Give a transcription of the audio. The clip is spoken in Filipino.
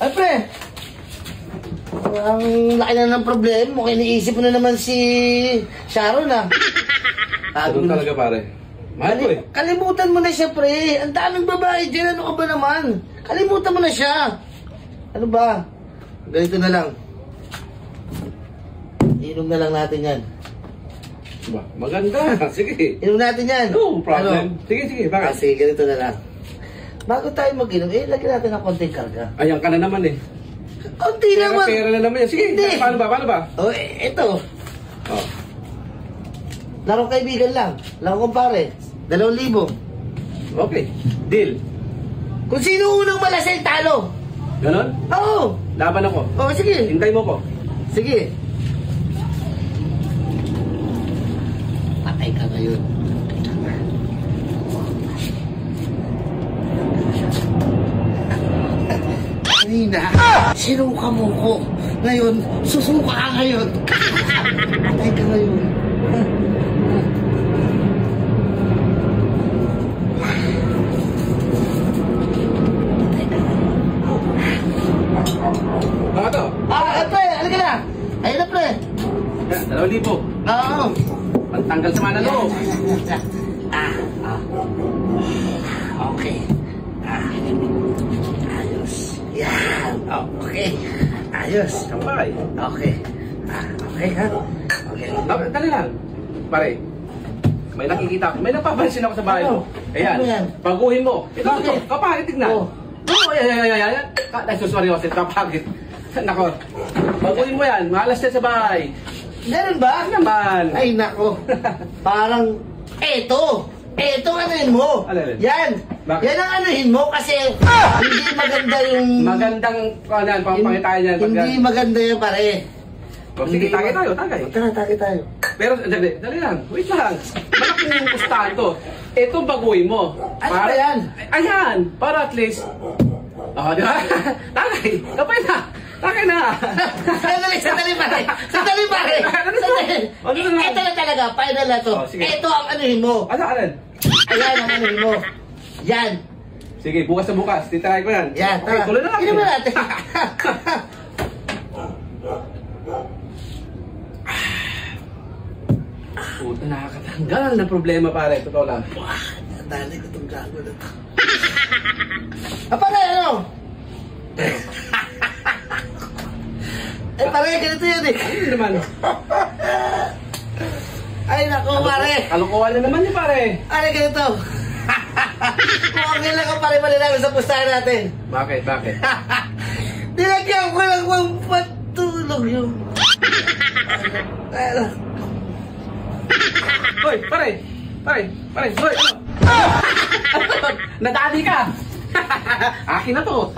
Ay, pre! Ang laki na ng problema mo. Iniisip mo na naman si Sharon, ah. Ganun talaga, pare. Mahal ko eh. Kalimutan mo na siya, pre. Ang daming babae dyan. Ano ka ba naman? Kalimutan mo na siya. Ano ba? Ganito na lang. Inom na lang natin yan. Ba, maganda. Sige. Inom natin yan. No problem. Ano? Sige, bakit? Sige, ganito na lang. Bago tayo mag-inom, lagyan natin ng konting karga. Ayan ka na naman eh. Konti naman. Pera na naman yan. Sige, Hindi. paano ba? Oh, ito. Oh. Larong kaibigan lang. Larong kumpare. 2,000. Okay. Deal. Kung sino unang malasing talo. Ganon? Oo. Laban ako. Oh, sige. Hintay mo ko. Sige. Patay ka ngayon. Kanina, sinuka mo ko. Ngayon, susuka ka ngayon. Patay ka ngayon. Mga to. Pre, halika na. Ayun na, pre. 2,000. Oo. Pantanggal sa mana loob. Okay. Ayos. Yan. Okay. Ayos. Sabay. Okay. Okay, ha? Okay. Dali lang. Pare. May nakikita ako. May napapansin ako sa bahay mo. Ayan. Ano yan? Baguhin mo. Ito. Kapangit, tignan. Oh. Ayan. Nagsuswari ako sa kapangit. Nako. Baguhin mo yan. Malas yan sa bahay. Meron ba? Naman. Ay, nako. Parang, eto anuhin mo. Ano? Yan. Bakit? Yan ang anuhin mo kasi hindi maganda yung... Magandang papangitain yan. Hindi maganda yan, pare. Sige, tagay tayo. Tara, tagay tayo. Pero, dali lang. Wait lang. Malaki na yung pustahan to. Ito baguhin mo. Ano ba yan? Ayan. Para at least... Di ba? Tagay. Kapay na. Tagay na. Sandali pare. Ito na talaga, final na to. Ito ang anuhin mo. Alin? Ayan ang anuhin mo. Yan. Sige, bukas na bukas. Titry ko yan. Yan, Okay, tara. tuloy na lang. Inom na natin. Puta, nakakatanggal na problema, pare. Totoo lang. Nadali ko itong gago na to. Pare, ano? Pare, ganito yan eh. Ano naman? Ay, naku, pare. Kalukuhan na naman yun, pare. Ay, ganito. Okay lang ka pare malinamin sa pustahan natin. Bakit? Nilagyan ko lang ng patulog yung... Hoy, pare! Hoy, ano? Nadali ka! Akin na to!